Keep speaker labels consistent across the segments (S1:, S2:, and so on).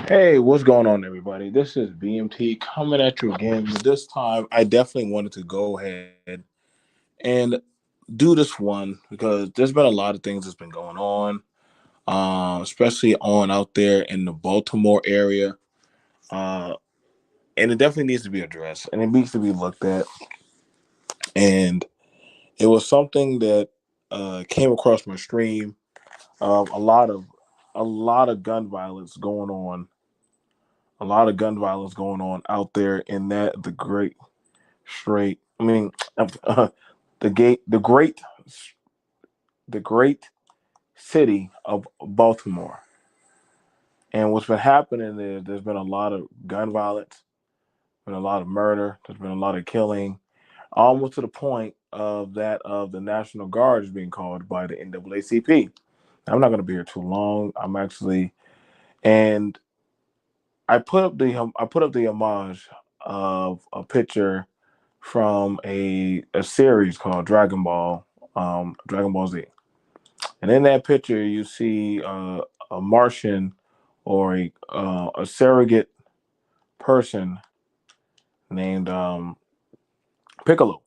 S1: Hey, what's going on, everybody? This is BMT coming at you again. But this time, I definitely wanted to go ahead and do this one because there's been a lot of things that's been going on, especially on out there in the Baltimore area, uh, and it definitely needs to be addressed and it needs to be looked at. And it was something that came across my stream of a lot of gun violence going on, a lot of gun violence going on out there in that the great straight. I mean, uh, the gate, the great city of Baltimore. And what's been happening is there's been a lot of gun violence, been a lot of murder, there's been a lot of killing, almost to the point of the National Guard is being called by the NAACP. I'm not going to be here too long. I'm actually, and I put up the homage of a picture from a series called Dragon Ball Z. And in that picture, you see a Martian or a surrogate person named Piccolo,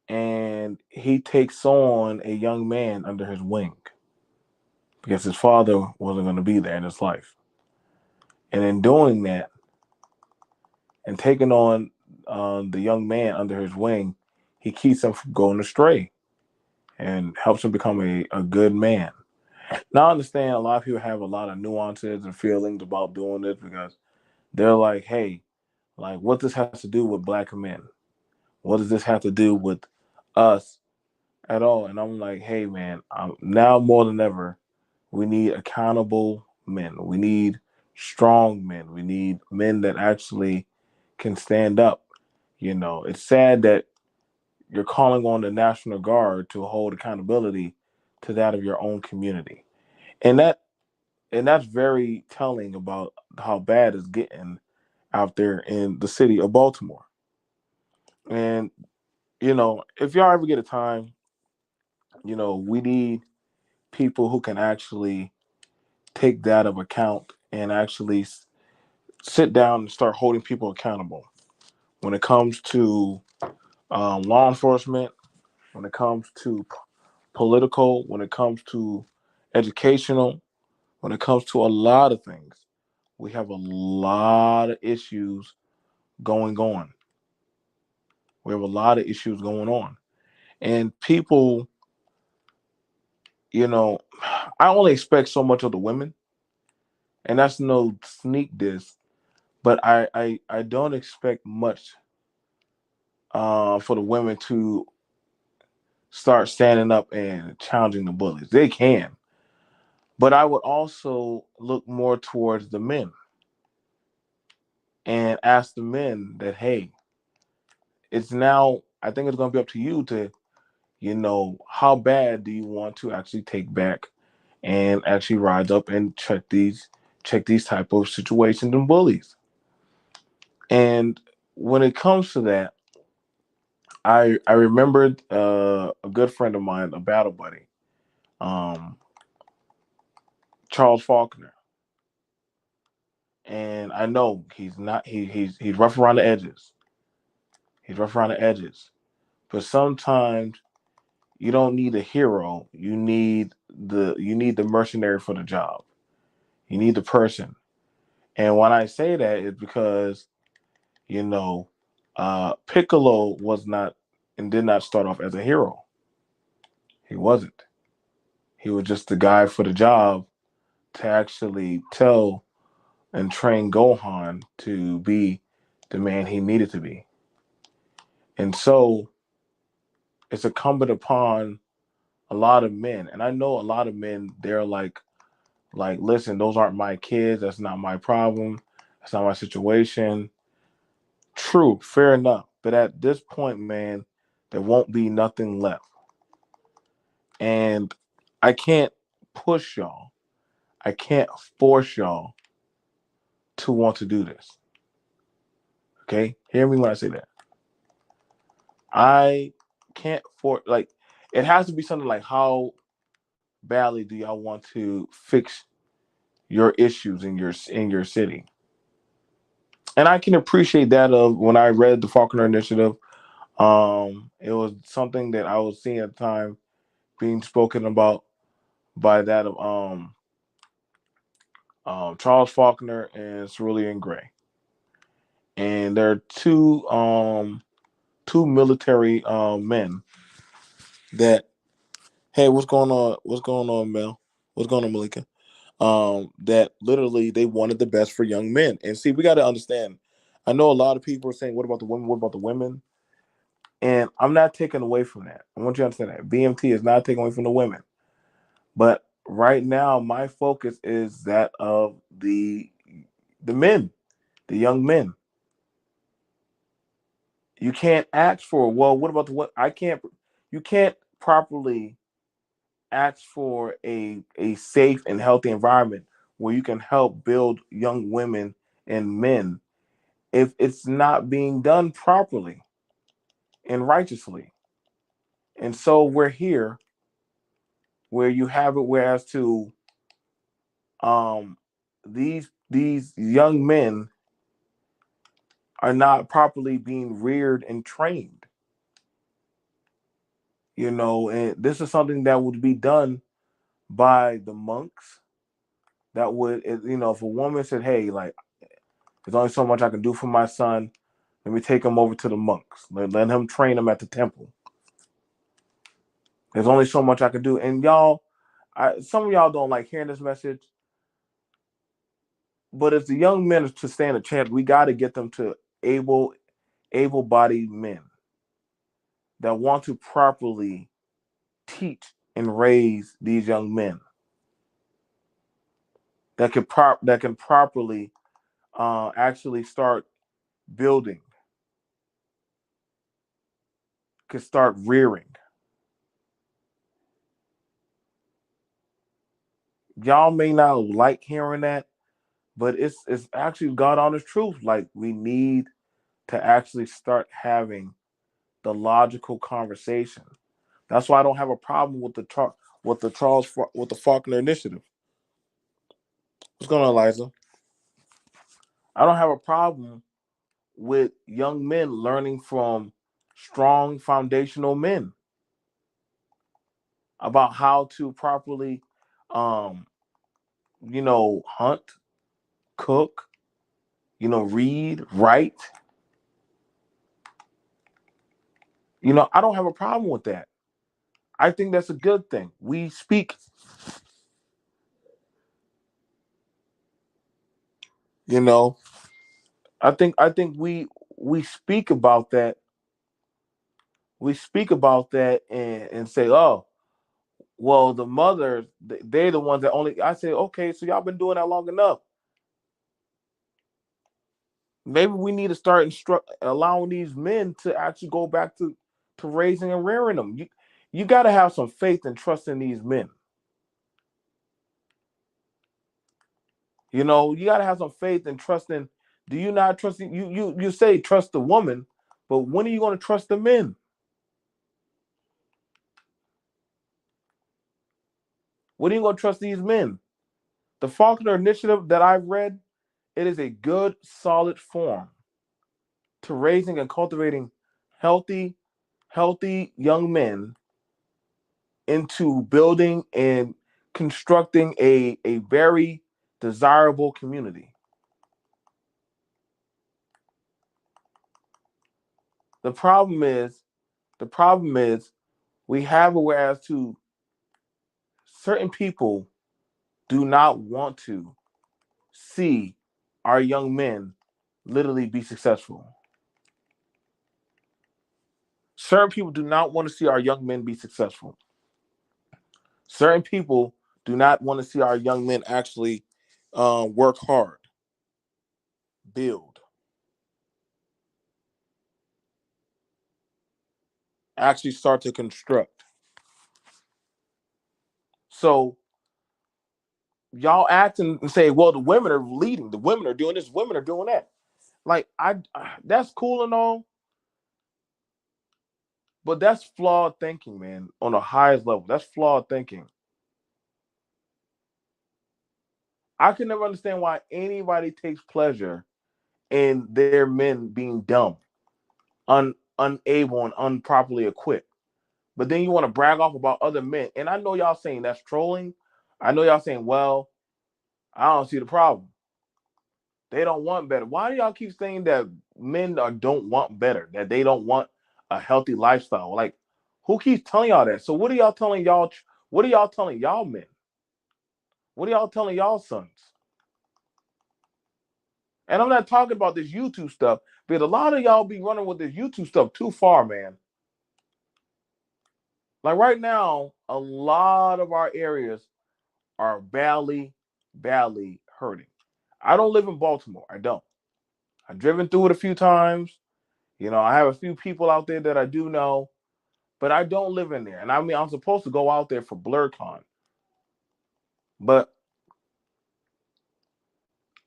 S1: and he takes on a young man under his wing because his father wasn't going to be there in his life. And in doing that and taking on the young man under his wing, he keeps him from going astray and helps him become a good man. Now, I understand a lot of people have a lot of nuances and feelings about doing this because they're like, hey, like, what this has to do with black men? What does this have to do with us at all? And I'm like, hey, man, now more than ever, we need accountable men. We need strong men. We need men that actually can stand up. It's sad that you're calling on the National Guard to hold accountability to that of your own community. And that's very telling about how bad it's getting out there in the city of Baltimore. And if y'all ever get a time, we need people who can actually take that of account and actually sit down and start holding people accountable when it comes to law enforcement, when it comes to political, when it comes to educational, when it comes to a lot of things. We have a lot of issues going on. We have a lot of issues going on. And people, you know, I only expect so much of the women, and that's no sneak diss, but I don't expect much for the women to start standing up and challenging the bullies. They can, but I would also look more towards the men and ask the men that, hey, it's now, I think it's going to be up to you to, how bad do you want to actually take back and actually rise up and check these type of situations and bullies. And when it comes to that, I remembered a good friend of mine, a battle buddy, um, Charles Faulkner, and I know he's not he's rough around the edges. He's rough around the edges, but sometimes you don't need a hero. You need the mercenary for the job. You need the person. And when I say that, it's because you know Piccolo was not and did not start off as a hero. He wasn't. He was just the guy for the job to actually tell and train Gohan to be the man he needed to be. And so it's incumbent upon a lot of men, and I know a lot of men, they're like, listen, those aren't my kids, that's not my problem, that's not my situation. True, fair enough. But at this point, man, there won't be nothing left. And I can't push y'all. I can't force y'all to want to do this. Okay? Hear me when I say that. I can't for like it has to be something like how badly do y'all want to fix your issues in your city. And I can appreciate that of when I read the Faulkner Initiative. It was something that I was seeing at the time being spoken about by that of Charles Faulkner and Cerulean Gray. And there are two military men that, hey, what's going on? What's going on, Mel? What's going on, Malika? That literally they wanted the best for young men. And see, we got to understand. I know a lot of people are saying, "What about the women? What about the women?" And I'm not taking away from that. I want you to understand that BMT is not taking away from the women. But right now, my focus is that of the men, the young men. You can't ask for, well, what about the what? I can't. You can't properly ask for a safe and healthy environment where you can help build young women and men if it's not being done properly and righteously. And so we're here where you have it whereas to um these young men are not properly being reared and trained. And this is something that would be done by the monks. That would, if a woman said, hey, like, there's only so much I can do for my son, let me take him over to the monks. Let him train him at the temple. There's only so much I can do. And y'all, some of y'all don't like hearing this message, but if the young men to stand a chance, we got to get them to able-bodied men that want to properly teach and raise these young men that can properly actually start building, can start rearing. Y'all may not like hearing that, but it's actually God honest truth. Like, we need to actually start having the logical conversation. That's why I don't have a problem with the Faulkner Initiative. What's going on, Liza? I don't have a problem with young men learning from strong foundational men about how to properly, um, hunt, cook, read, write. I don't have a problem with that. I think that's a good thing. We speak, you know, I think we speak about that. We speak about that and say, oh, well, the mothers, they're the ones that only. I say, okay, so y'all been doing that long enough. Maybe we need to start allowing these men to actually go back to raising and rearing them. You got to have some faith and trust in these men. You got to have some faith and trust in. Do you not trust you say trust the woman, but when are you going to trust the men? When are you going to trust these men? The Faulkner Initiative that I've read, it is a good, solid form to raising and cultivating healthy, healthy young men into building and constructing a very desirable community. The problem is, the problem is we have a whereas to certain people do not want to see our young men literally be successful. Certain people do not want to see our young men be successful. Certain people do not want to see our young men actually work hard, build, actually start to construct. So y'all act and say, well, the women are leading, the women are doing this, women are doing that. Like, that's cool and all, but that's flawed thinking, man, on the highest level. That's flawed thinking. I can never understand why anybody takes pleasure in their men being dumb, unable, and unproperly equipped. But then you want to brag off about other men. And I know y'all saying that's trolling. I know y'all saying, well, I don't see the problem. They don't want better. Why do y'all keep saying that men don't want better? That they don't want a healthy lifestyle? Like, who keeps telling y'all that? So what are y'all telling y'all? What are y'all telling y'all men? What are y'all telling y'all sons? And I'm not talking about this YouTube stuff, because a lot of y'all be running with this YouTube stuff too far, man. Like right now, a lot of our areas are badly hurting. I don't live in Baltimore. I don't. I've driven through it a few times. I have a few people out there that I do know, but I don't live in there. And I mean, I'm supposed to go out there for BlurCon. But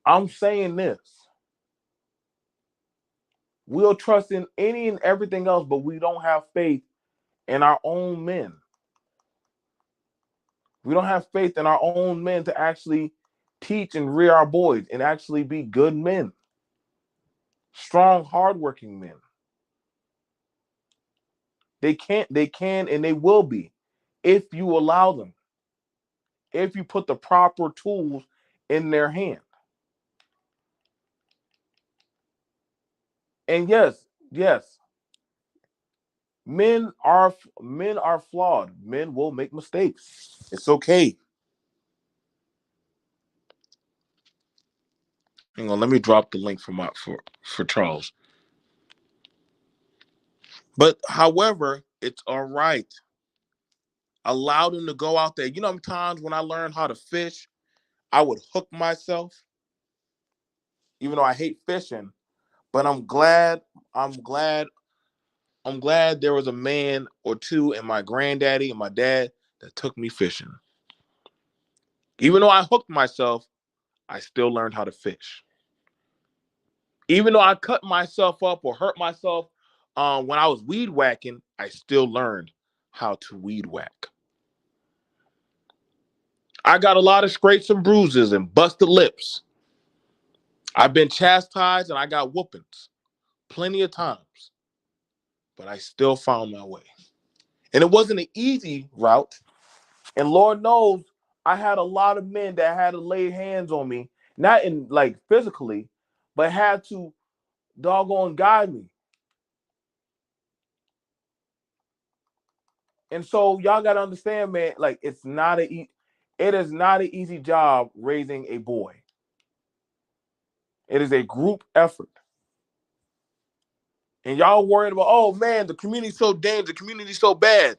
S1: I'm saying this. We'll trust in any and everything else, but we don't have faith in our own men. We don't have faith in our own men to actually teach and rear our boys and actually be good men, strong, hardworking men. They can, and they will be if you allow them, if you put the proper tools in their hand. And yes, men are flawed. Men will make mistakes. It's okay. Hang on, let me drop the link for Charles. But however, it's all right. Allow them to go out there. Times when I learned how to fish, I would hook myself, even though I hate fishing. But I'm glad there was a man or two and my granddaddy and my dad that took me fishing. Even though I hooked myself, I still learned how to fish. Even though I cut myself up or hurt myself when I was weed whacking, I still learned how to weed whack. I got a lot of scrapes and bruises and busted lips. I've been chastised and I got whoopings plenty of times, but I still found my way. And it wasn't an easy route. And Lord knows I had a lot of men that had to lay hands on me, not in like physically, but had to doggone guide me. And so y'all gotta understand, man, like it is not an easy job raising a boy. It is a group effort. And y'all worried about, oh man, the community's so dangerous, the community's so bad.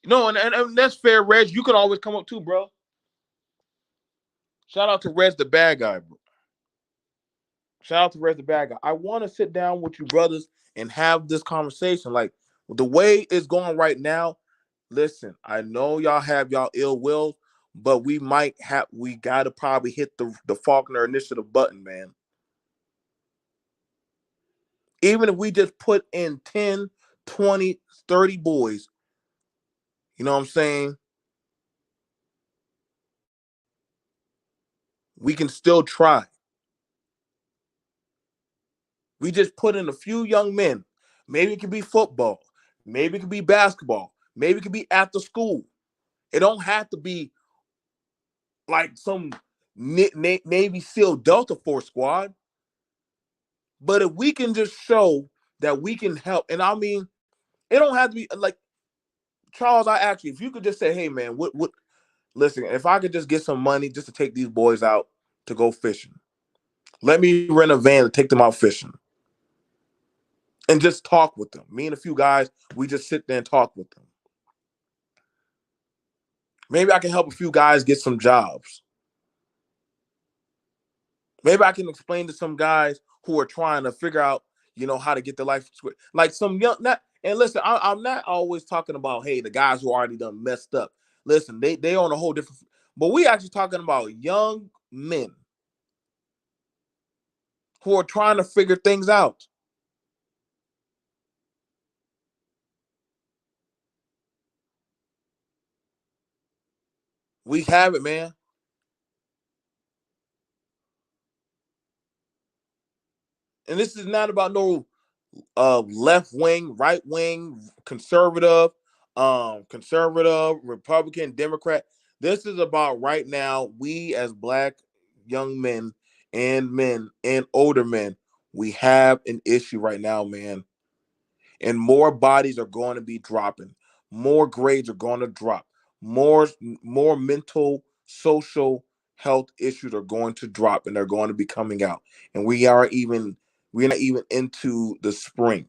S1: And that's fair, Reg. You can always come up too, bro. Shout out to Reg, the bad guy, bro. Shout out to Reg, the bad guy. I want to sit down with you brothers and have this conversation. Like the way it's going right now, listen, I know y'all have y'all ill will, but we gotta probably hit the Faulkner initiative button, man. Even if we just put in 10, 20, 30 boys, you know what I'm saying? We can still try. We just put in a few young men. Maybe it could be football. Maybe it could be basketball. Maybe it could be after school. It don't have to be like some Navy SEAL Delta Force squad. But if we can just show that we can help, and I mean, it don't have to be like Charles. I ask you, if you could just say, "Hey, man, what? Listen, if I could just get some money just to take these boys out to go fishing, let me rent a van to take them out fishing, and just talk with them. Me and a few guys, we just sit there and talk with them. Maybe I can help a few guys get some jobs. Maybe I can explain to some guys who are trying to figure out, how to get their life like some young. Not and listen, I'm not always talking about the guys who already done messed up. Listen, they on a whole different. But we actually talking about young men who are trying to figure things out. We have it, man. And this is not about no left wing, right wing, conservative, Republican, Democrat. This is about right now. We as black young men and older men, we have an issue right now, man. And more bodies are going to be dropping. More grades are going to drop. More more mental, social health issues are going to drop, and they're going to be coming out. And we're not even into the spring.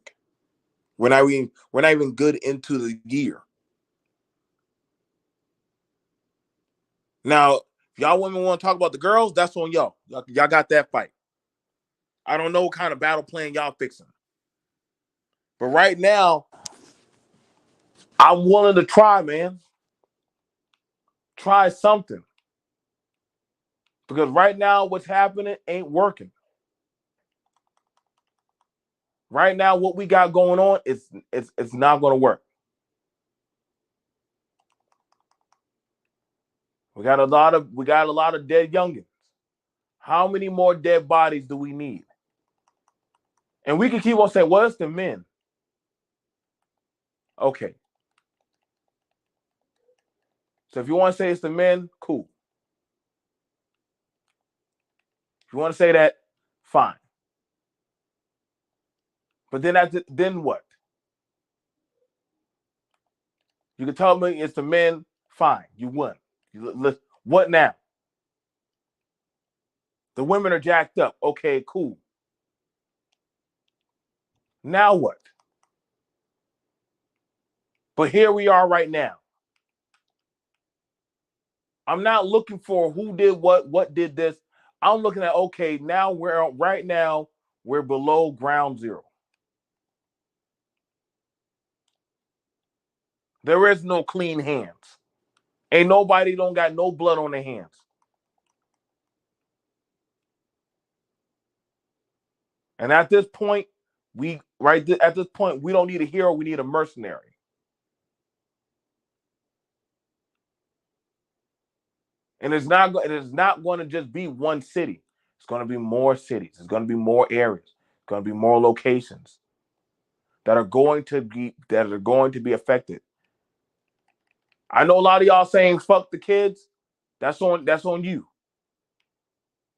S1: We're not even good into the year. Now, if y'all women want to talk about the girls, that's on y'all. Y'all got that fight. I don't know what kind of battle plan y'all fixing. But right now, I'm willing to try, man. Try something. Because right now, what's happening ain't working. Right now, what we got going on is it's not going to work. We got a lot of dead youngins. How many more dead bodies do we need? And we can keep on saying, well, it's the men. Okay. So if you want to say it's the men, cool. If you want to say that, fine. But then what? You can tell me it's the men, fine. You won. What now? The women are jacked up. Okay, cool. Now what? But here we are right now. I'm not looking for who did what did this. I'm looking at, okay, now we're below ground zero. There is no clean hands. Ain't nobody don't got no blood on their hands. And at this point, at this point, we don't need a hero, we need a mercenary. And it is not going to just be one city. It's going to be more cities. It's going to be more areas. It's going to be more locations that are going to be affected. I know a lot of y'all saying fuck the kids. That's on you.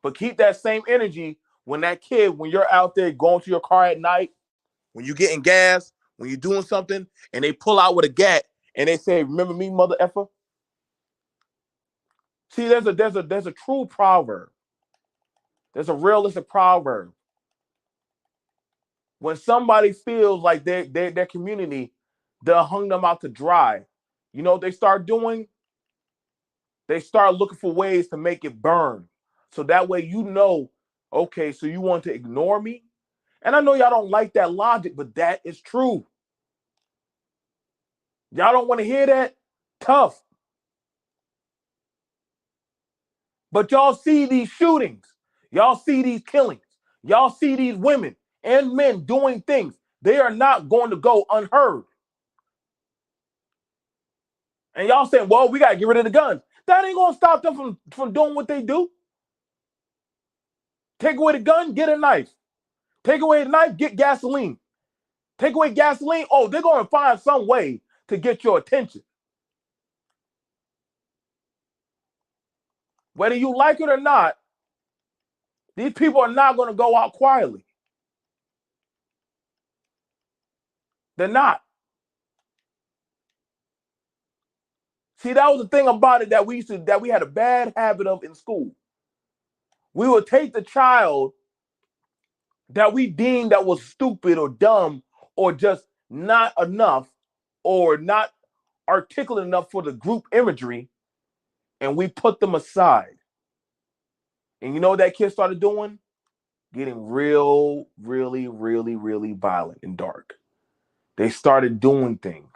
S1: But keep that same energy when you're out there going to your car at night, when you're getting gas, when you're doing something, and they pull out with a gat and they say, "Remember me, mother effer." See, there's a true proverb. There's a realistic proverb. When somebody feels like their community, they'll hung them out to dry. You know what they start doing? They start looking for ways to make it burn. So that way okay, so you want to ignore me? And I know y'all don't like that logic, but that is true. Y'all don't want to hear that? Tough. But y'all see these shootings. Y'all see these killings. Y'all see these women and men doing things. They are not going to go unheard. And y'all saying, well, we got to get rid of the guns. That ain't going to stop them from doing what they do. Take away the gun, get a knife. Take away the knife, get gasoline. Take away gasoline, oh, they're going to find some way to get your attention. Whether you like it or not, these people are not going to go out quietly. They're not. See, that was the thing about it that we had a bad habit of in school. We would take the child that we deemed that was stupid or dumb or just not enough or not articulate enough for the group imagery, and we put them aside. And you know what that kid started doing? Getting real, really, really, really violent and dark. They started doing things.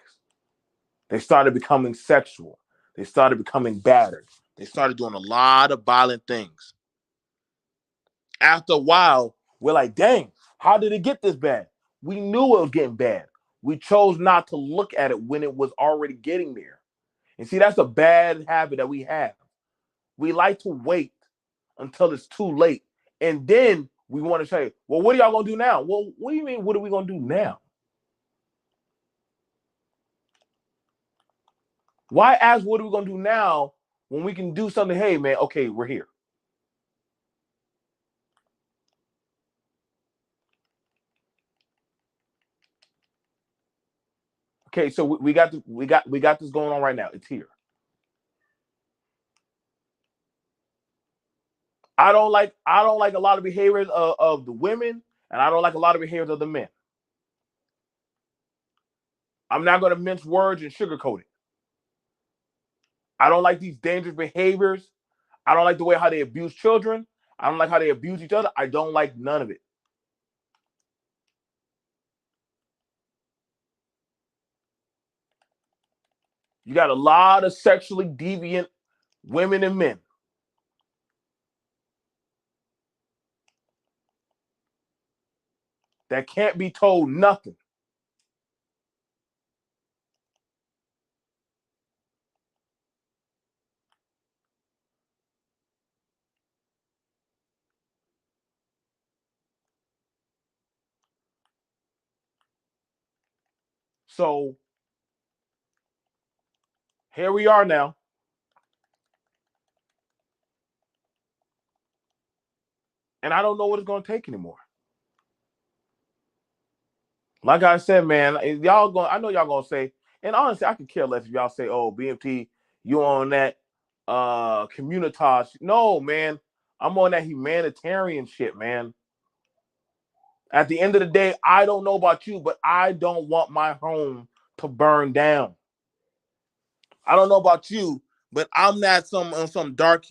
S1: They started becoming sexual. They started becoming battered. They started doing a lot of violent things. After a while, we're like, dang, how did it get this bad? We knew it was getting bad. We chose not to look at it when it was already getting there. And see, that's a bad habit that we have. We like to wait until it's too late. And then we want to say, well, what are y'all going to do now? Well, what do you mean, what are we going to do now? Why ask what are we going to do now when we can do something? Hey, man, okay, we're here. Okay, so we got this going on right now. It's here. I don't like a lot of behaviors of the women, and I don't like a lot of behaviors of the men. I'm not going to mince words and sugarcoat it. I don't like these dangerous behaviors. I don't like the way how they abuse children. I don't like how they abuse each other. I don't like none of it. You got a lot of sexually deviant women and men. That can't be told nothing. So here we are now. And I don't know what it's going to take anymore. Like I said, man, y'all going. I know y'all gonna say, and honestly, I could care less if y'all say, "Oh, BMT, you on that communitas?" No, man, I'm on that humanitarian shit, man. At the end of the day, I don't know about you, but I don't want my home to burn down. I don't know about you, but I'm not some dark,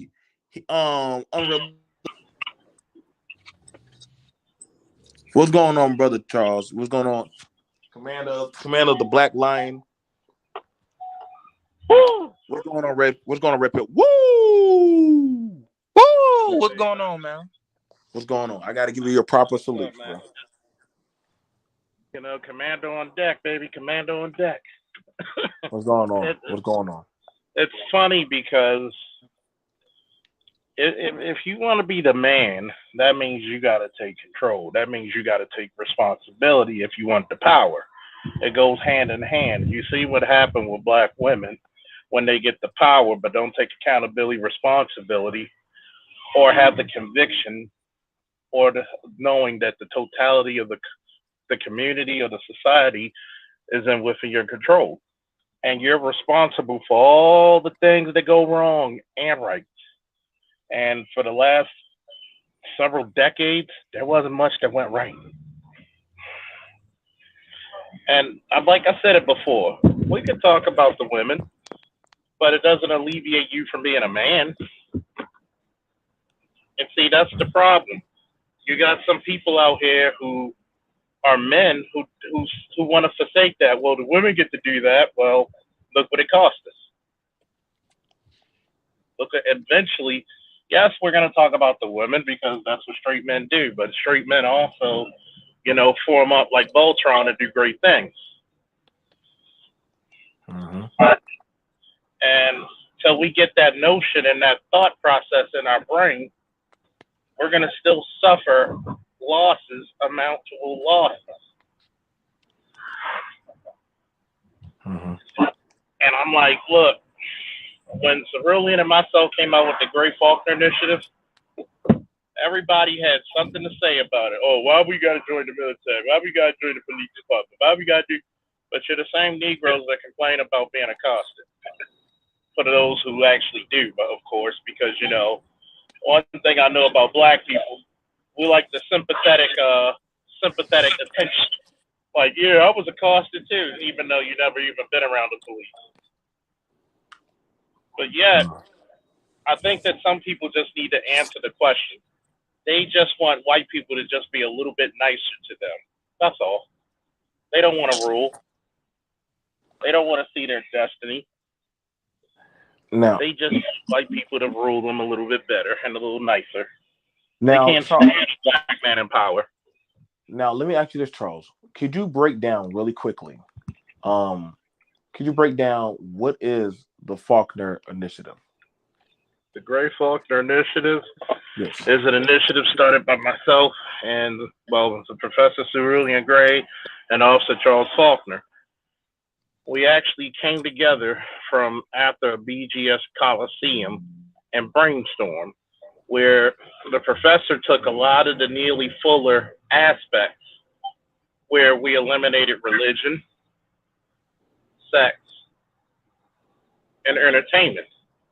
S1: unreal. What's going on, brother Charles? What's going on, Commander of the Black Lion?
S2: Woo!
S1: What's going on, Red? What's going on, Red Pill? Woo!
S2: Woo! What's going on, man?
S1: What's going on? I got to give you your proper salute, bro.
S2: You know, commando on deck, baby. Commando on deck.
S1: What's going on? What's going on?
S2: It's funny because if you want to be the man, that means you got to take control. That means you got to take responsibility if you want the power. It goes hand in hand. You see what happened with black women when they get the power but don't take accountability, responsibility, or have the conviction or the knowing that the totality of the community or the society isn't within your control. And you're responsible for all the things that go wrong and right. And for the last several decades, there wasn't much that went right. And like I said it before, we could talk about the women, but it doesn't alleviate you from being a man. And see, that's the problem. You got some people out here who are men who want to forsake that. Well, the women get to do that. Well, look what it cost us. Look at eventually. Yes, we're going to talk about the women because that's what straight men do. But straight men also, form up like Voltron and do great things.
S1: Mm-hmm.
S2: And till we get that notion and that thought process in our brain, we're going to still suffer losses amount to losses.
S1: Mm-hmm.
S2: And I'm like, look, when Cerulean and myself came out with the Great Faulkner Initiative, everybody had something to say about it. Oh, why we got to join the military? Why we got to join the police department? Why we got to do? But you're the same Negroes that complain about being accosted. For those who actually do, of course, because one thing I know about black people, we like the sympathetic attention. Like, yeah, I was accosted too, even though you never even been around the police. But yet, I think that some people just need to answer the question. They just want white people to just be a little bit nicer to them. That's all. They don't want to rule. They don't want to see their destiny.
S1: Now,
S2: they just want white people to rule them a little bit better and a little nicer.
S1: Now,
S2: they can't stand a black man in power.
S1: Now, let me ask you this, Charles. Could you break down really quickly? Could you break down what is the Faulkner Initiative?
S2: The Great Faulkner Initiative
S1: Yes.
S2: is an initiative started by myself and, well, it's Professor Cerulean Gray and Officer Charles Faulkner. We actually came together from after a BGS Coliseum and brainstormed, where the professor took a lot of the Neely Fuller aspects, where we eliminated religion, sex, and entertainment.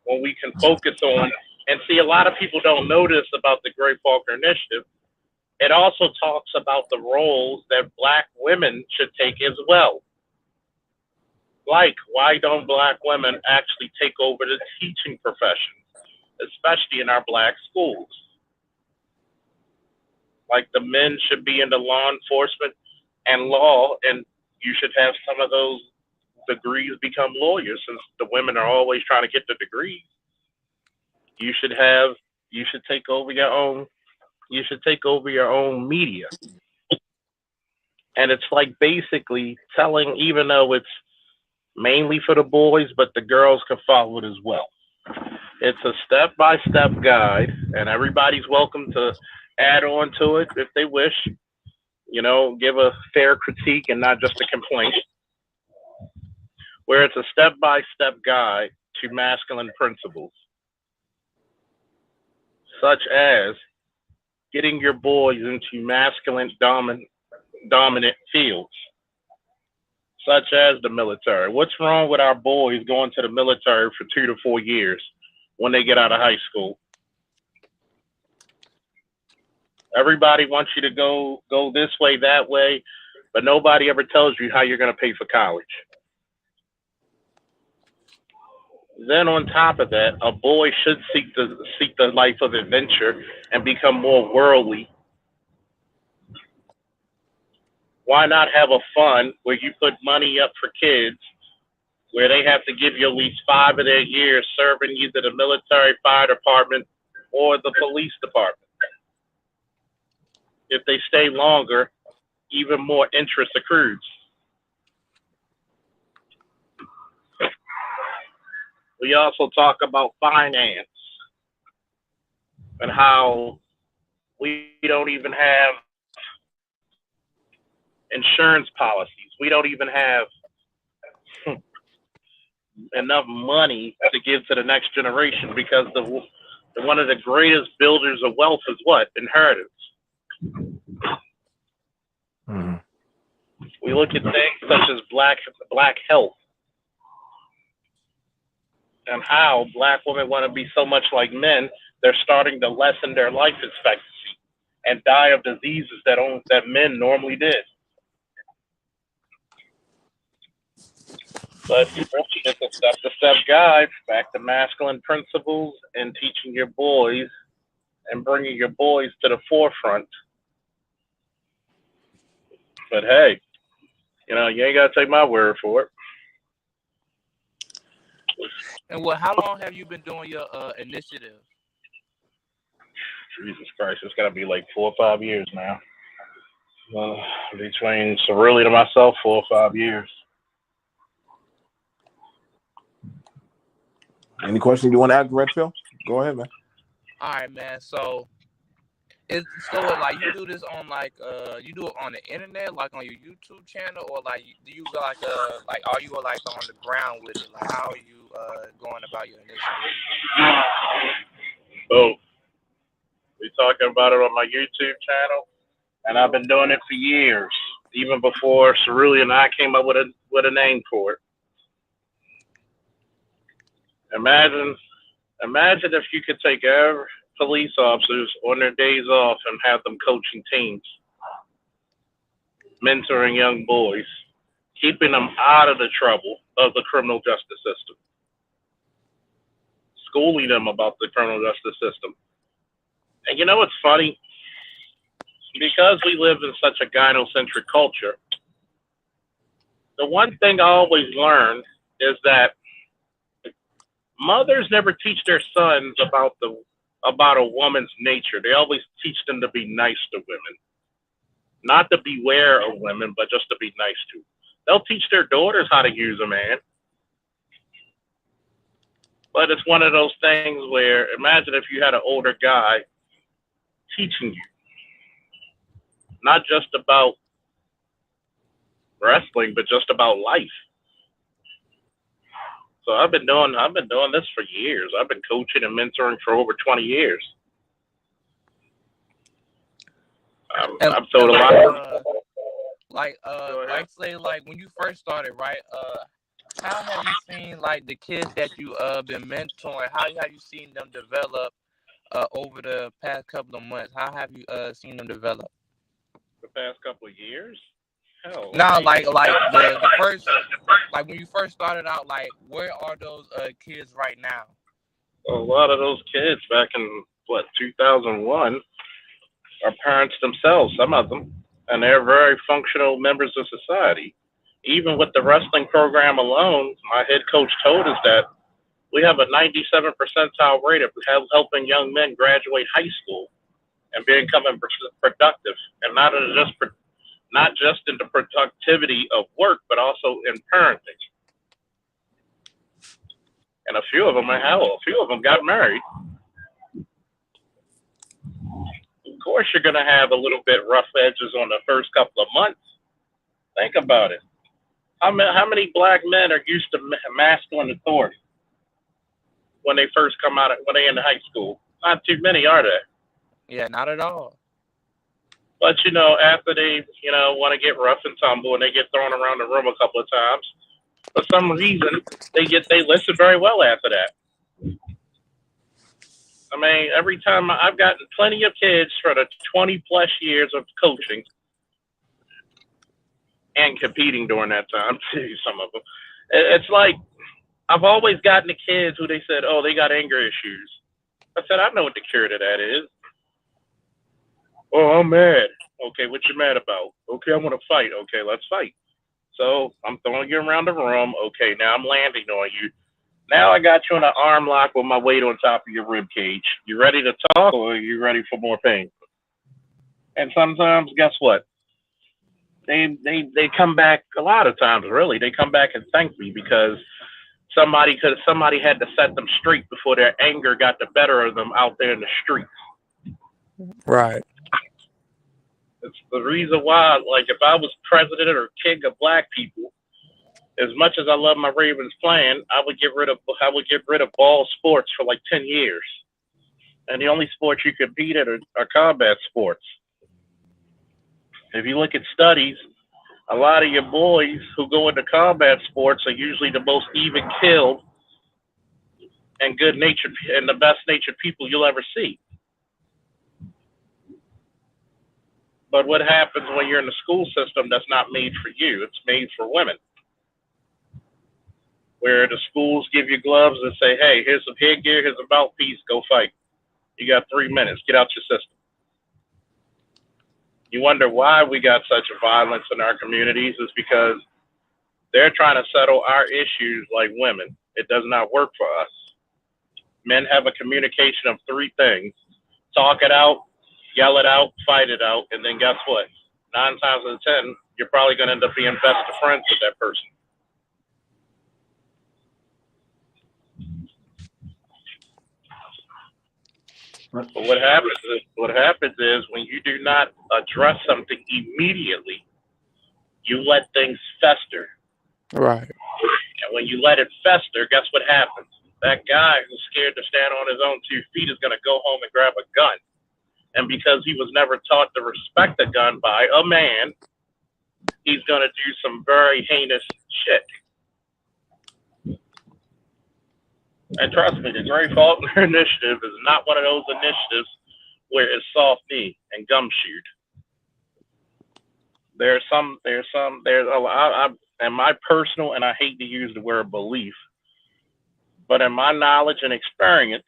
S2: When we can focus on, and see, a lot of people don't notice about the Great Faulkner Initiative. It also talks about the roles that Black women should take as well. Like, why don't Black women actually take over the teaching profession, especially in our Black schools? Like, the men should be into law enforcement and law, and you should have some of those degrees become lawyers, since the women are always trying to get the degrees. You should have, you should take over your own, you should take over your own media. And it's like basically telling, even though it's mainly for the boys, but the girls can follow it as well. It's a step-by-step guide, and everybody's welcome to add on to it if they wish. You know, give a fair critique and not just a complaint. Where it's a step-by-step guide to masculine principles, such as getting your boys into masculine dominant fields, such as the military. What's wrong with our boys going to the military for 2 to 4 years when they get out of high school? Everybody wants you to go this way, that way, but nobody ever tells you how you're going to pay for college. Then on top of that, a boy should seek the life of adventure and become more worldly. Why not have a fund where you put money up for kids, where they have to give you at least 5 of their years serving either the military, fire department, or the police department? If they stay longer, even more interest accrues. We also talk about finance and how we don't even have insurance policies. We don't even have enough money to give to the next generation, because one of the greatest builders of wealth is what? Inheritance.
S1: Mm-hmm.
S2: We look at things such as black health, and how Black women want to be so much like men, they're starting to lessen their life expectancy and die of diseases that men normally did. But it's a step-to-step guide back to masculine principles and teaching your boys and bringing your boys to the forefront. But hey, you ain't got to take my word for it.
S3: And how long have you been doing your initiative?
S2: Jesus Christ, it's got to be like 4 or 5 years now. Between Cerulean and myself, 4 or 5 years.
S1: Any questions you want to ask, Redfield? Go ahead, man.
S3: All right, man. So like you do this on you do it on the internet, like on your YouTube channel, or like do you go like are you like on the ground with it? Like how are you going about your initiative?
S2: Oh, we're talking about it on my YouTube channel, and I've been doing it for years, even before Cerulean and I came up with a name for it. Imagine if you could take every police officers on their days off and have them coaching teams, mentoring young boys, keeping them out of the trouble of the criminal justice system, schooling them about the criminal justice system. And what's funny? Because we live in such a gynocentric culture, the one thing I always learned is that mothers never teach their sons about a woman's nature. They always teach them to be nice to women. Not to beware of women, but just to be nice to. They'll teach their daughters how to use a man. But it's one of those things where imagine if you had an older guy teaching you not just about wrestling, but just about life. So I've been doing this for years. I've been coaching and mentoring for over 20 years.
S3: And,
S2: I've told
S3: and
S2: a
S3: like
S2: lot of
S3: like say like when you first started, right? How have you seen like the kids that you been mentoring? How have you seen them develop over the past couple of months? How have you seen them develop?
S2: the past couple of years. Hell, I
S3: Now,
S2: mean,
S3: like the first like when you first started out, like where are those kids right now?
S2: a lot of those kids back in what 2001 are parents themselves, some of them, and they're very functional members of society. Even with the wrestling program alone, my head coach told us that we have a 97 percentile rate of helping young men graduate high school and becoming productive, and not just in the productivity of work, but also in parenting. And a few of them, hell, a few of them got married. Of course, you're going to have a little bit rough edges on the first couple of months. Think about it. How many black men are used to masculine authority when they first come out, when they're in high school? Not too many, are there?
S3: Yeah, not at all.
S2: But after they, want to get rough and tumble and they get thrown around the room a couple of times, for some reason they listen very well after that. I mean, every time I've gotten plenty of kids for the 20 plus years of coaching and competing during that time too. Some of them, it's like I've always gotten the kids who they said, "Oh, they got anger issues." I said, "I know what the cure to that is." "Oh, I'm mad." "Okay, what you mad about?" "Okay, I want to fight." "Okay, let's fight." So I'm throwing you around the room. Okay, now I'm landing on you. Now I got you in an arm lock with my weight on top of your rib cage. You ready to talk or are you ready for more pain? And sometimes, guess what? They come back a lot of times. Really, they come back and thank me because somebody had to set them straight before their anger got the better of them out there in the street.
S3: Right.
S2: It's the reason why, like, if I was president or king of black people, as much as I love my Ravens playing, I would get rid of ball sports for like 10 years. And the only sports you compete in are combat sports. If you look at studies, a lot of your boys who go into combat sports are usually the most even killed and good natured and the best natured people you'll ever see. But what happens when you're in a school system that's not made for you? It's made for women, where the schools give you gloves and say, "Hey, here's some headgear, here's a mouthpiece, go fight. You got 3 minutes, get out your system." You wonder why we got such violence in our communities is because they're trying to settle our issues like women. It does not work for us. Men have a communication of three things: talk it out, yell it out, fight it out, and then guess what? 9 times out of 10, you're probably going to end up being best of friends with that person. But what happens is when you do not address something immediately, you let things fester.
S3: Right.
S2: And when you let it fester, guess what happens? That guy who's scared to stand on his own 2 feet is going to go home and grab a gun. And because he was never taught to respect a gun by a man, he's going to do some very heinous shit. And trust me, the Gray Faulkner initiative is not one of those initiatives where it's soft knee and gumshoe. There's a lot, and my personal, and I hate to use the word belief, but in my knowledge and experience,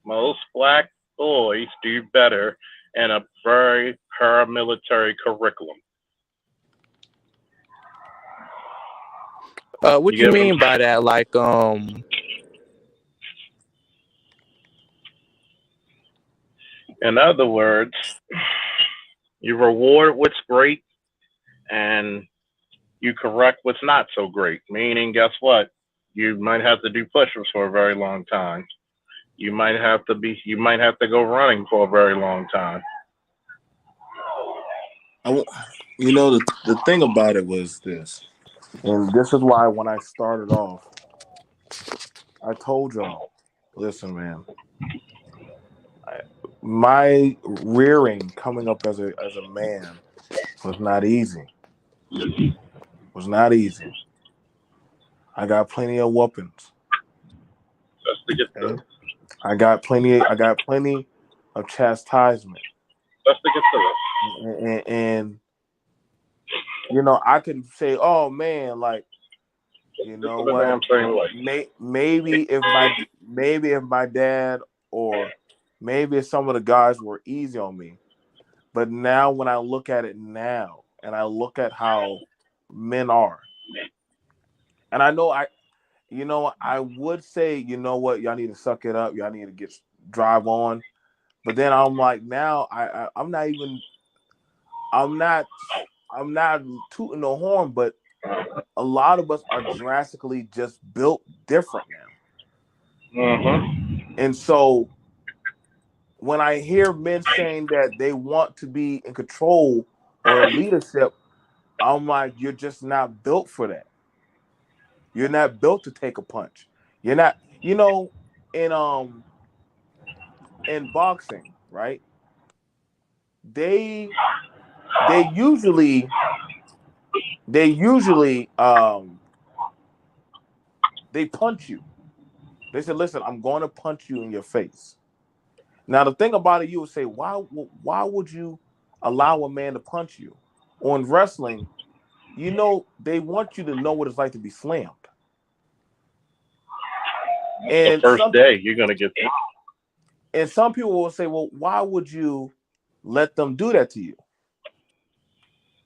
S2: most black boys do better in a very paramilitary curriculum.
S3: What
S2: You
S3: you
S2: get what I'm
S3: mean by
S2: saying?
S3: that? Like,
S2: In other words, you reward what's great and you correct what's not so great. Meaning, guess what? You might have to do push-ups for a very long time. You might have to go running for a very long time.
S1: I, w- the thing about it was this, and this is why when I started off, I told y'all, listen, man, I, my rearing coming up as a man was not easy. Was not easy. I got plenty of weapons.
S2: Just to get
S1: Okay? I got plenty of chastisement.
S2: just to get to it.
S1: And I could say, oh man, like, you
S2: This
S1: know
S2: is the
S1: what?
S2: damn same way.
S1: Maybe if my dad or maybe if some of the guys were easy on me. But now when I look at it now and I look at how men are, and I would say, you know what, y'all need to suck it up, y'all need to get drive on. But then I'm like, now I'm not even I'm not I'm not tooting the horn, but a lot of us are drastically just built different now.
S2: Mm-hmm.
S1: And so when I hear men saying that they want to be in control or in leadership, I'm like, you're just not built for that. You're not built to take a punch. You're not, in in boxing, right? They they usually they usually they punch you. They said, listen, I'm going to punch you in your face. Now the thing about it, you would say, why would you allow a man to punch you? On wrestling, they want you to know what it's like to be slammed.
S2: The
S1: And
S2: first
S1: some
S2: day you're gonna get
S1: and some people will say, well, why would you let them do that to you?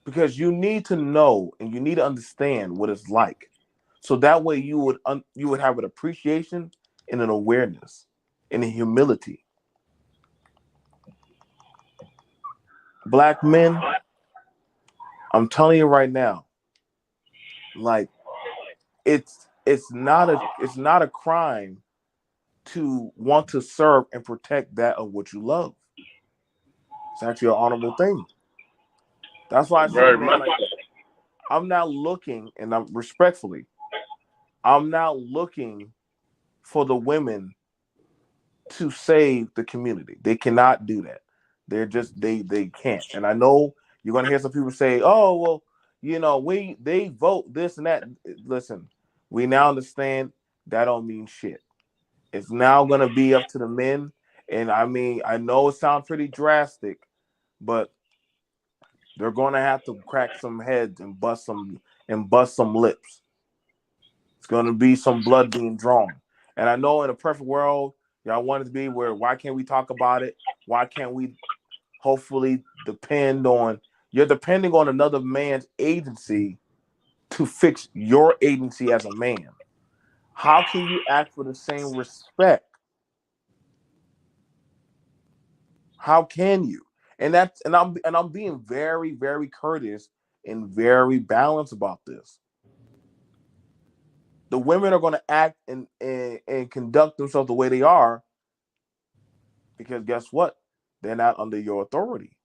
S1: Because you need to know and you need to understand what it's like. So that way you would have an appreciation and an awareness and a humility. Black men, I'm telling you right now, like it's not a crime to want to serve and protect that of what you love. It's actually an honorable thing. That's why I say,
S2: very
S1: man,
S2: much
S1: like I'm not looking, and I'm not looking for the women to save the community. They cannot do that. They can't. And I know you're gonna hear some people say, "Oh, well, they vote this and that." Listen, we now understand that don't mean shit. It's now gonna be up to the men. And I mean, I know it sounds pretty drastic, but they're gonna have to crack some heads and bust some lips. It's gonna be some blood being drawn. And I know in a perfect world, y'all want it to be where why can't we talk about it? Why can't we hopefully you're depending on another man's agency to fix your agency as a man. How can you ask for the same respect? How can you? And I'm being very, very courteous and very balanced about this. The women are going to act and conduct themselves the way they are because guess what? They're not under your authority.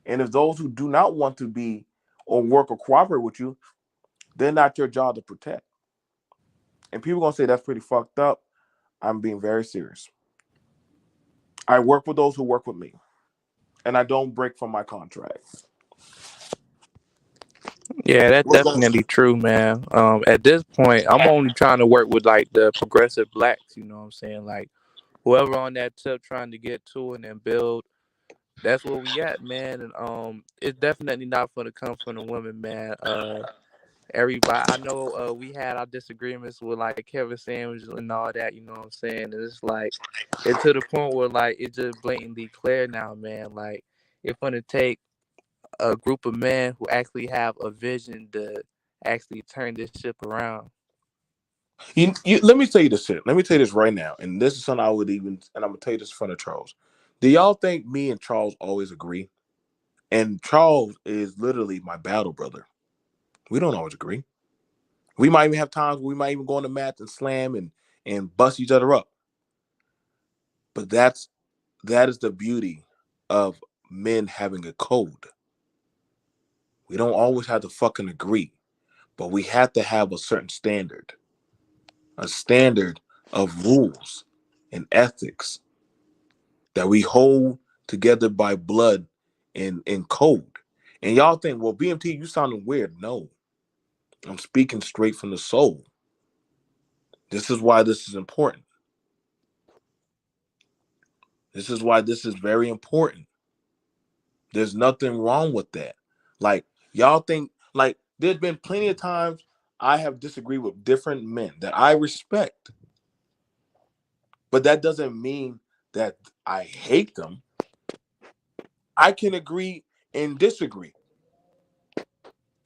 S1: And if those who do not want to be or work or cooperate with you, they're not your job to protect. And people are going to say that's pretty fucked up. I'm being very serious. I work with those who work with me, and I don't break from my contract.
S3: Yeah, that's
S1: What's going?
S3: definitely true, man. At this point, I'm only trying to work with like the progressive blacks. You know what I'm saying? Like whoever on that tip trying to get to it and build. That's where we at, man. And it's definitely not for the come from the women, man. Everybody, I know we had our disagreements with like Kevin Samuels and all that. You know what I'm saying? And it's like it's to the point where like it's just blatantly clear now, man. Like it's gonna take a group of men who actually have a vision to actually turn this ship around.
S1: Let me tell you this shit. Let me tell you this right now, and this is something I would even, and I'm gonna tell you this in front of Charles. Do y'all think me and Charles always agree? And Charles is literally my battle brother. We don't always agree. We might even have times where we might even go on the mat and slam and bust each other up. But that is the beauty of men having a code. We don't always have to fucking agree, but we have to have a standard of rules and ethics that we hold together by blood and code. And y'all think, well, BMT, you sounding weird. No, I'm speaking straight from the soul. This is why this is important. This is why this is very important. There's nothing wrong with that. Like, y'all think, like, there's been plenty of times I have disagreed with different men that I respect, but that doesn't mean that I hate them. I can agree and disagree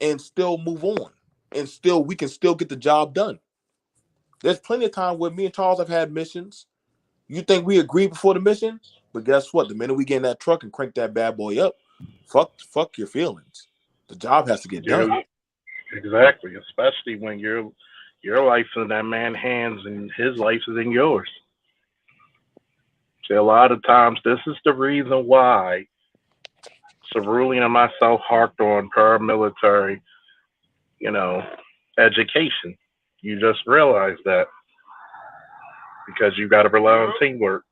S1: and still move on. And still, we can still get the job done. There's plenty of time where me and Charles have had missions. You think we agreed before the mission? But guess what? The minute we get in that truck and crank that bad boy up, fuck your feelings. The job has to get
S2: You're,
S1: done.
S2: exactly, especially when your life's in that man's hands and his life is in yours. See, a lot of times this is the reason why Cerulean and myself harked on paramilitary, you know, education. You just realize that because you got to rely on teamwork.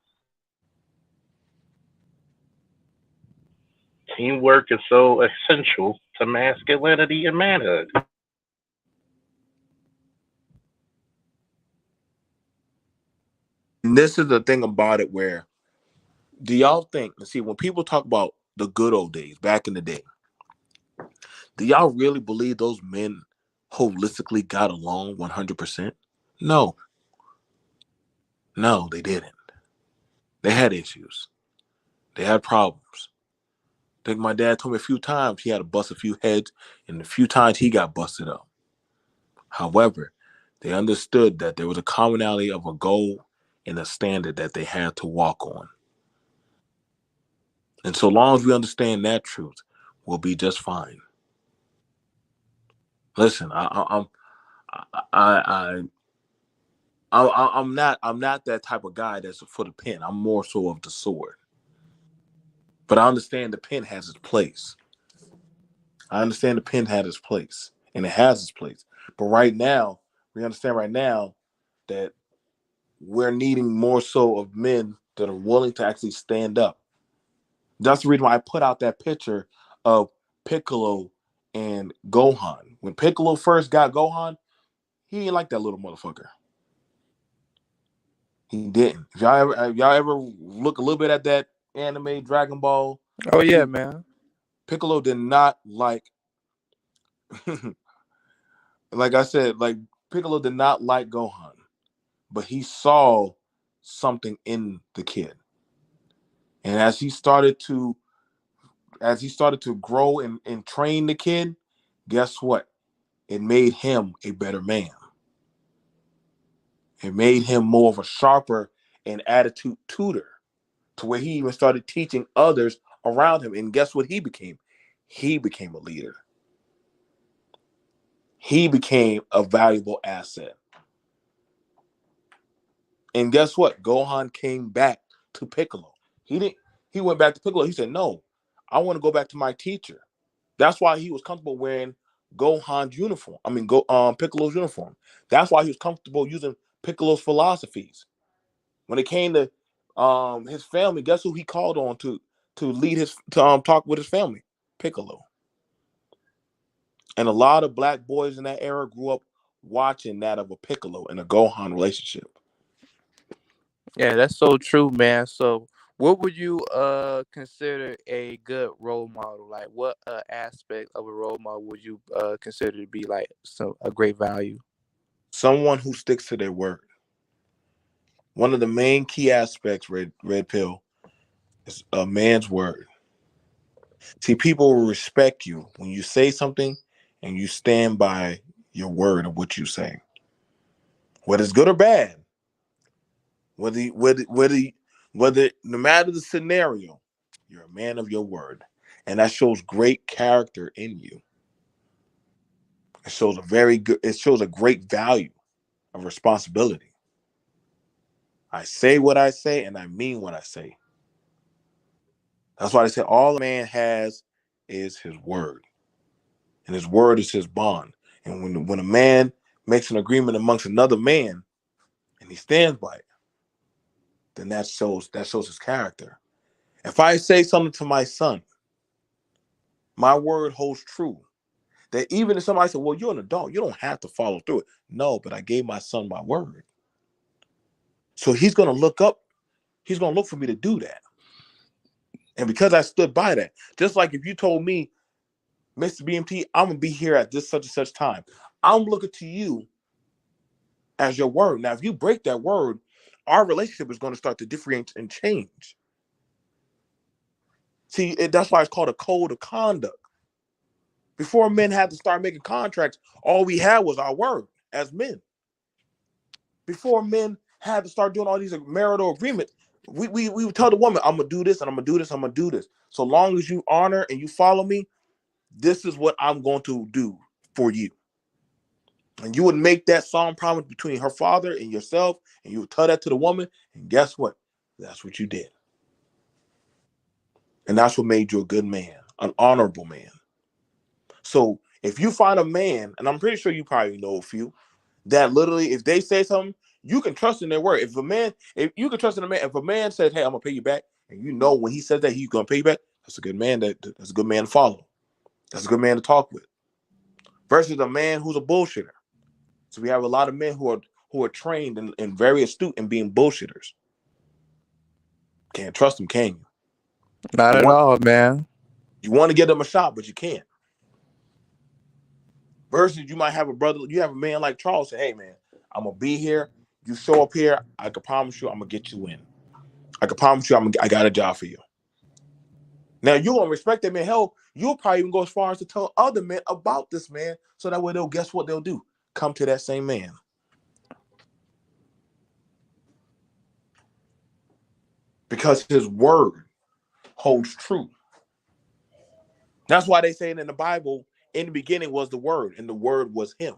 S2: Teamwork is so essential to masculinity and manhood.
S1: And this is the thing about it where do y'all think, see, when people talk about the good old days back in the day, do y'all really believe those men holistically got along 100%? No, no, they didn't. They had issues. They had problems. I think my dad told me a few times he had to bust a few heads, and a few times he got busted up. However, they understood that there was a commonality of a goal and a standard that they had to walk on. And so long as we understand that truth, we'll be just fine. Listen, I, I'm not that type of guy that's for the pen. I'm more so of the sword. But I understand the pen has its place. I understand the pen had its place, and it has its place. But right now, we understand right now that we're needing more so of men that are willing to actually stand up. That's the reason why I put out that picture of Piccolo and Gohan. When Piccolo first got Gohan, he didn't like that little motherfucker. He didn't. If y'all ever look a little bit at that anime Dragon Ball
S3: Oh yeah,
S1: Z,
S3: man.
S1: Piccolo did not like like I said, like Piccolo did not like Gohan, but he saw something in the kid. And as he started to grow and train the kid, guess what? It made him a better man. It made him more of a sharper and attitude tutor to where he even started teaching others around him. And guess what he became? He became a leader. He became a valuable asset. And guess what? Gohan came back to Piccolo. He didn't. He went back to Piccolo. He said, "No, I want to go back to my teacher." That's why he was comfortable wearing Gohan's uniform. I mean, go Piccolo's uniform. That's why he was comfortable using Piccolo's philosophies. When it came to his family, guess who he called on to lead his to talk with his family? Piccolo. And a lot of black boys in that era grew up watching that of a Piccolo and a Gohan relationship.
S3: Yeah, that's so true, man. So, what would you consider a good role model? Like, what aspect of a role model would you consider to be like a great value?
S1: Someone who sticks to their word. One of the main key aspects, red pill, is a man's word. See, people will respect you when you say something and you stand by your word of what you say, whether it's good or bad, whether no matter the scenario, you're a man of your word, and that shows great character in you. It shows a great value of responsibility. I say what I say and I mean what I say. That's why they say all a man has is his word. And his word is his bond. And when a man makes an agreement amongst another man and he stands by it, then that shows his character. If I say something to my son, my word holds true. That even if somebody said, well, you're an adult, you don't have to follow through it. No, but I gave my son my word. So he's going to look for me to do that. And because I stood by that, just like if you told me, Mr. BMT, I'm going to be here at this such and such time, I'm looking to you as your word. Now, if you break that word, our relationship is going to start to differentiate and change. See, that's why it's called a code of conduct. Before men had to start making contracts, all we had was our word as men. Before men had to start doing all these marital agreements, we would tell the woman, I'm gonna do this and I'm gonna do this, I'm gonna do this. So long as you honor and you follow me, this is what I'm going to do for you. And you would make that solemn promise between her father and yourself, and you would tell that to the woman, and guess what? That's what you did. And that's what made you a good man, an honorable man. So if you find a man, and I'm pretty sure you probably know a few, that literally, if they say something, you can trust in their word. If you can trust in a man, if a man says, hey, I'm gonna pay you back, and you know when he says that he's gonna pay you back, that's a good man. That's a good man to follow. That's a good man to talk with. Versus a man who's a bullshitter. So we have a lot of men who are trained and very astute in being bullshitters. Can't trust them, can you?
S3: Not
S1: You
S3: at
S1: want
S3: all, man.
S1: you want to give them a shot, but you can't. Versus you might have a brother, you have a man like Charles say, hey man, I'm gonna be here. You show up here, I can promise you I'm gonna get you in. I can promise you I got a job for you. Now you're gonna respect that man. Hell, you'll probably even go as far as to tell other men about this man, so that way they'll guess what they'll do. Come to that same man. Because his word holds true. That's why they say in the Bible, in the beginning was the word, and the word was him.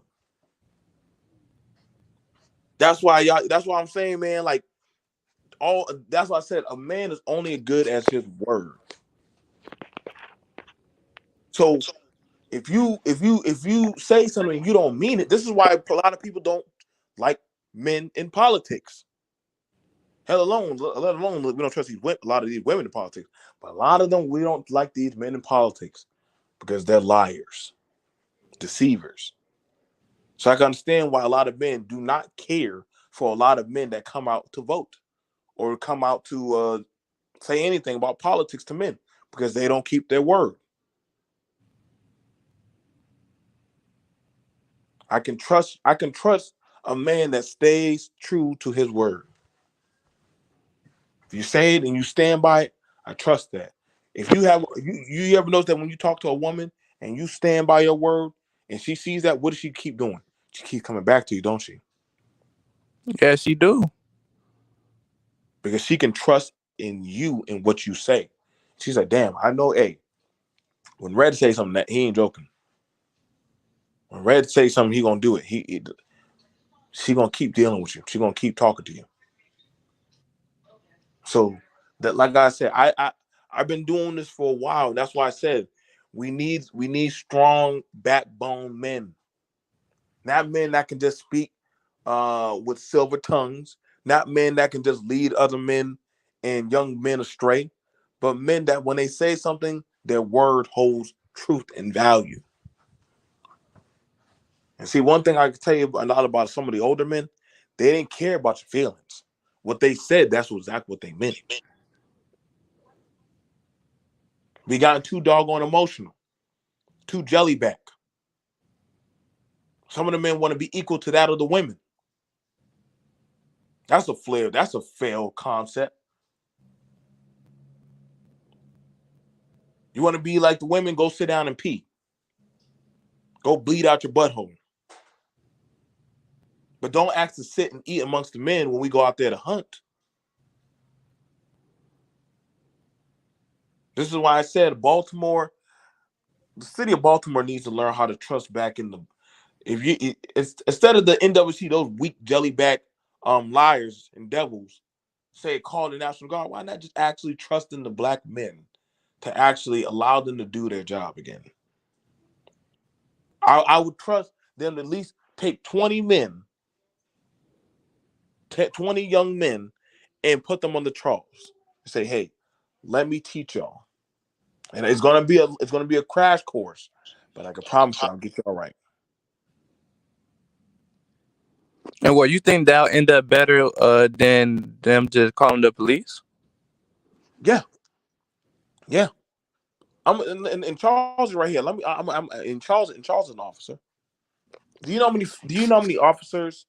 S1: That's why I'm saying, man, like that's why I said a man is only as good as his word. So if you say something and you don't mean it, this is why a lot of people don't like men in politics. Hell alone, let alone we don't trust a lot of these women in politics. But a lot of them, we don't like these men in politics because they're liars, deceivers. So I can understand why a lot of men do not care for a lot of men that come out to vote or come out to say anything about politics to men because they don't keep their word. I can trust a man that stays true to his word. If you say it and you stand by it, I trust that. If you ever notice that when you talk to a woman and you stand by your word and she sees that, what does she keep doing? She keeps coming back to you, don't she?
S3: Yes, you do.
S1: Because she can trust in you and what you say. She's like, damn, I know, hey, when Red say something, that he ain't joking. When Red say something, he gonna do it. She gonna keep dealing with you. She gonna keep talking to you. So that, like I said, I've been doing this for a while. That's why I said we need strong backbone men, not men that can just speak with silver tongues, not men that can just lead other men and young men astray, but men that when they say something, their word holds truth and value. And see, one thing I can tell you a lot about some of the older men, they didn't care about your feelings. What they said, that's exactly what they meant. We got too doggone emotional, too jellyback. Some of the men want to be equal to that of the women. That's a flare. That's a failed concept. You want to be like the women, go sit down and pee. Go bleed out your butthole. But don't ask to sit and eat amongst the men when we go out there to hunt. This is why I said the city of Baltimore needs to learn how to trust back in If it's instead of the NWC, those weak jellyback liars and devils say call the National Guard, why not just actually trust in the black men to actually allow them to do their job again? I would trust them to at least take 20 men, 20 young men, and put them on the trolls and say, hey, let me teach y'all. And it's gonna be a crash course, but I can promise you I'll get you all right.
S3: And what you think that'll end up better than them just calling the police?
S1: Yeah, yeah. I'm and Charles is right here. Let me. I'm in Charles. And Charles is an officer. Do you know how many officers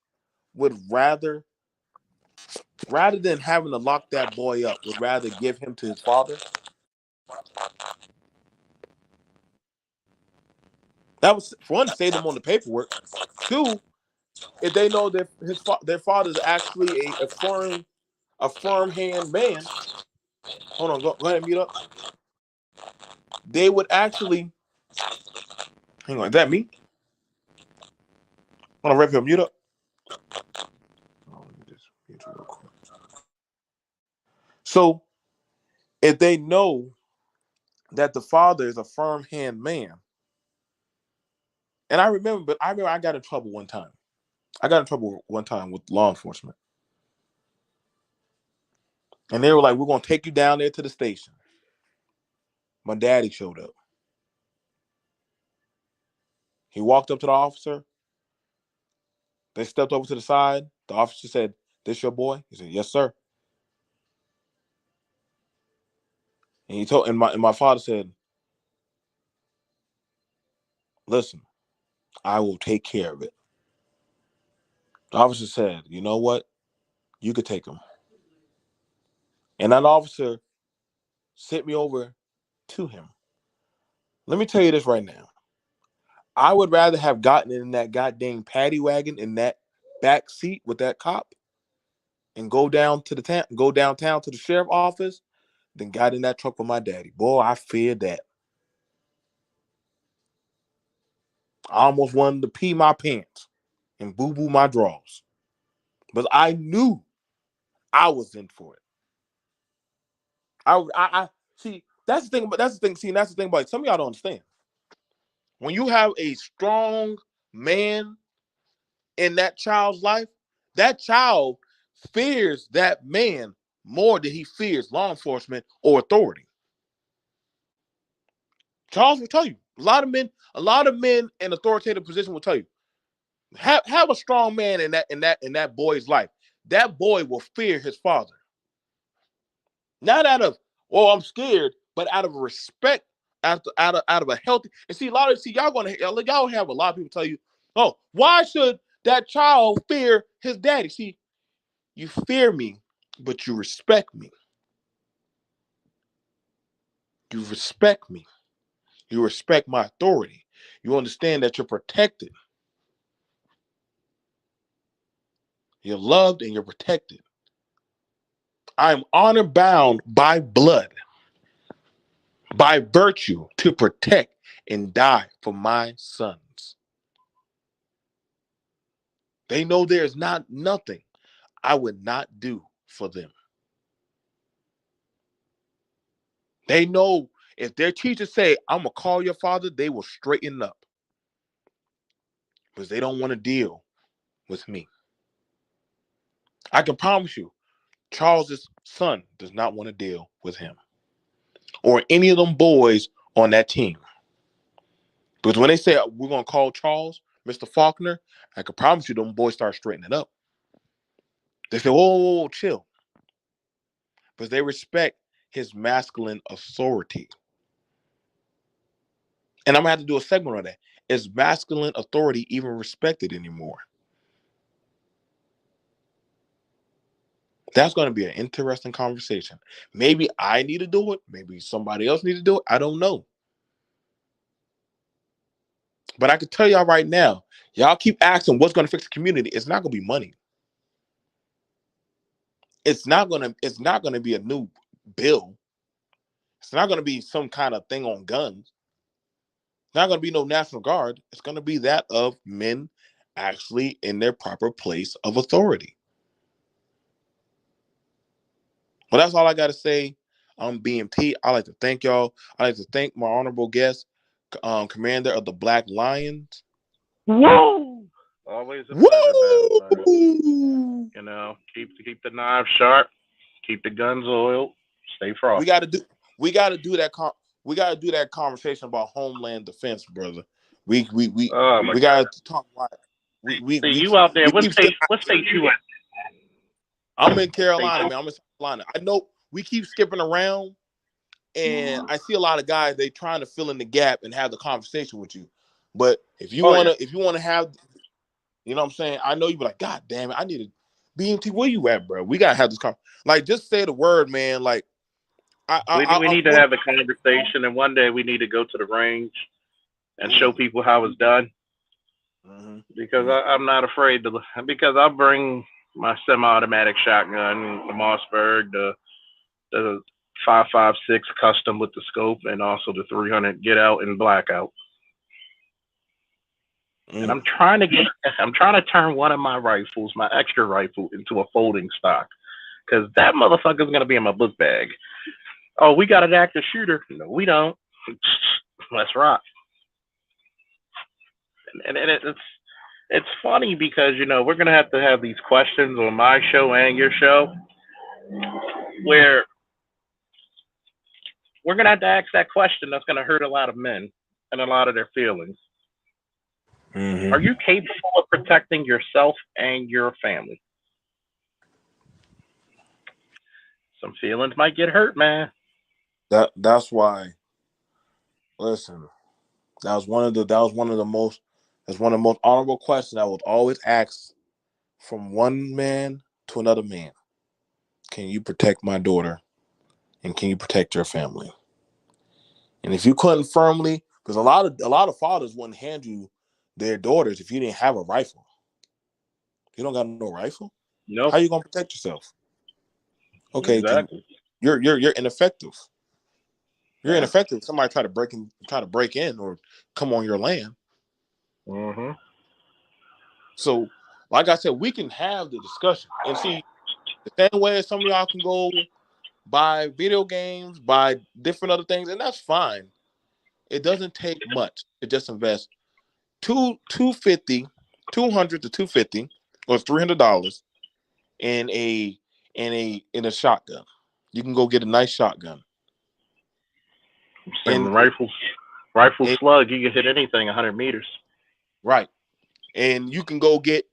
S1: would rather than having to lock that boy up, would rather give him to his father? That was for one, save them on the paperwork. Two, if they know that their father is actually a firm hand man. Hold on, go ahead and mute up. They would actually hang on. Is that me? Hold on, Red Pill, mute up. Oh, let me just mute you real quick. So if they know that the father is a firm hand man, and I remember I got in trouble one time. I got in trouble one time with law enforcement, and they were like, "We're gonna take you down there to the station." My daddy showed up. He walked up to the officer. They stepped over to the side. The officer said, "This your boy?" He said, "Yes, sir." And my father said, "Listen, I will take care of it." The officer said, "You know what? You could take him." And that officer sent me over to him. Let me tell you this right now. I would rather have gotten in that goddamn paddy wagon in that back seat with that cop and go downtown to the sheriff office than got in that truck with my daddy. Boy, I feared that. I almost wanted to pee my pants and boo boo my drawers. But I knew I was in for it. I see. That's the thing. But that's the thing. See, that's the thing about it. Some of y'all don't understand. When you have a strong man in that child's life, that child fears that man more than he fears law enforcement or authority. Charles will tell you. A lot of men in authoritative position will tell you. Have a strong man in that boy's life. That boy will fear his father. Not out of, oh, I'm scared, but out of respect, out of a healthy. And see, y'all have a lot of people tell you, oh, why should that child fear his daddy? See, you fear me, but you respect me. You respect me. You respect my authority. You understand that you're protected. You're loved and you're protected. I am honor bound by blood, by virtue, to protect and die for my sons. They know there's not nothing I would not do for them. They know if their teachers say, I'm going to call your father, they will straighten up because they don't want to deal with me. I can promise you, Charles's son does not want to deal with him or any of them boys on that team. Because when they say we're going to call Charles, Mr. Faulkner, I can promise you them boys start straightening up. They say, whoa, chill. Because they respect his masculine authority. And I'm going to have to do a segment on that. Is masculine authority even respected anymore? That's going to be an interesting conversation. Maybe I need to do it. Maybe somebody else needs to do it. I don't know. But I can tell y'all right now, y'all keep asking what's going to fix the community. It's not going to be money. It's not going to be a new bill. It's not going to be some kind of thing on guns. not going to be no National Guard. It's going to be that of men actually in their proper place of authority. Well, that's all I got to say. I'm BMT. I'd like to thank y'all. I'd like to thank my honorable guest, commander of the Black Lions.
S2: Woo! Always a pleasure, Battle Man.
S1: Woo!
S2: You know, keep the knives sharp, keep the guns oiled, stay
S1: We
S2: frosty.
S1: got to do. We got to do that. We got to do that conversation about homeland defense, brother. We we we
S2: Oh my
S1: we
S2: God!
S1: got to talk about.
S2: See you out there.
S1: We keep skipping.
S2: What state you in?
S1: I'm in
S2: What state
S1: Carolina,
S2: you?
S1: man. I'm in South Carolina. I know we keep skipping around, and I see a lot of guys. They trying to fill in the gap and have the conversation with you. But
S2: Oh yeah.
S1: if you wanna have, you know what I'm saying? I know you be like, God damn it, I need to BMT. Where you at, bro? We gotta have this conversation. Like, just say the word, man. Like,
S2: We
S1: I
S2: need to
S1: want.
S2: have the conversation, and one day we need to go to the range and show
S1: Mm,
S2: people how it's done.
S1: mhm,
S2: Because
S1: mm,
S2: I'm not afraid to. Because I'll bring my semi-automatic shotgun, the Mossberg, the 5.56 custom with the scope, and also the 300 get out and blackout. And
S1: mm.
S2: I'm trying to turn one of my rifles, my extra rifle, into a folding stock. Because that motherfucker's gonna be in my book bag. Oh, we got an active shooter. No, we don't. Let's rock. And it's funny because we're gonna have these questions on my show and your show where we're gonna have to ask that question that's gonna hurt a lot of men and a lot of their feelings. Are
S1: Mm-hmm.
S2: you capable of protecting yourself and your family? Some feelings might get hurt, man.
S1: That's why. Listen, that was one of the most that's one of the most honorable questions I would always ask from one man to another man. Can you protect my daughter, and can you protect your family? And if you couldn't firmly, because a lot of fathers wouldn't hand you their daughters if you didn't have a rifle. You don't got no rifle. How
S2: Nope.
S1: you gonna protect yourself? Okay, then
S2: Exactly.
S1: you're ineffective. You're
S2: Yeah.
S1: ineffective. Somebody try to break in or come on your land.
S2: Mhm.
S1: So, like I said, we can have the discussion and see the same way as some of y'all can go buy video games, buy different other things, and that's fine. It doesn't take much to just invest 250, 200 to 250 or $300 in a shotgun. You can go get a nice shotgun.
S2: Same
S1: And
S2: rifle
S1: and
S2: slug. You can hit anything 100 meters.
S1: right. And you can go get,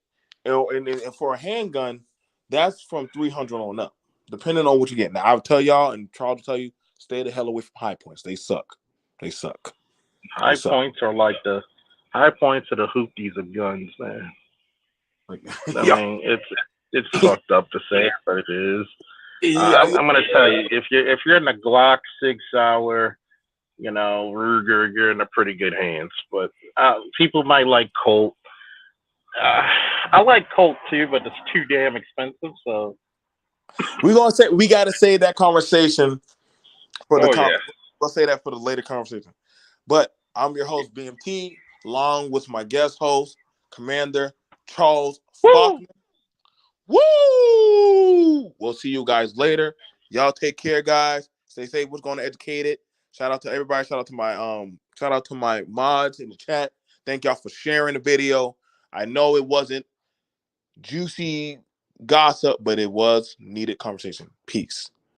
S1: and for a handgun, that's from 300 on up, depending on what you get. Now, I'll tell y'all, and Charles will tell you, stay the hell away from high points. They suck. They suck. They
S2: High
S1: suck.
S2: points are like the high points are the hoopties of guns, man.
S1: Like,
S2: I
S1: yeah,
S2: mean, it's fucked up to say, but it is.
S1: yeah,
S2: I'm gonna tell you, if you're in the Glock 6 hour, Ruger, you're in a pretty good hands. But people might like Colt. Uh, I like Colt too, but it's too damn expensive. So,
S1: we gotta save that conversation for the
S2: oh yeah,
S1: we'll say that for the later conversation. But I'm your host, BMT, along with my guest host, Commander Charles
S2: woo!
S1: Faulkner. Woo! We'll see you guys later. Y'all take care, guys. Stay safe. What's going to educate it? Shout out to everybody. Shout out to my mods in the chat. Thank y'all for sharing the video. I know it wasn't juicy gossip, but it was needed conversation. Peace.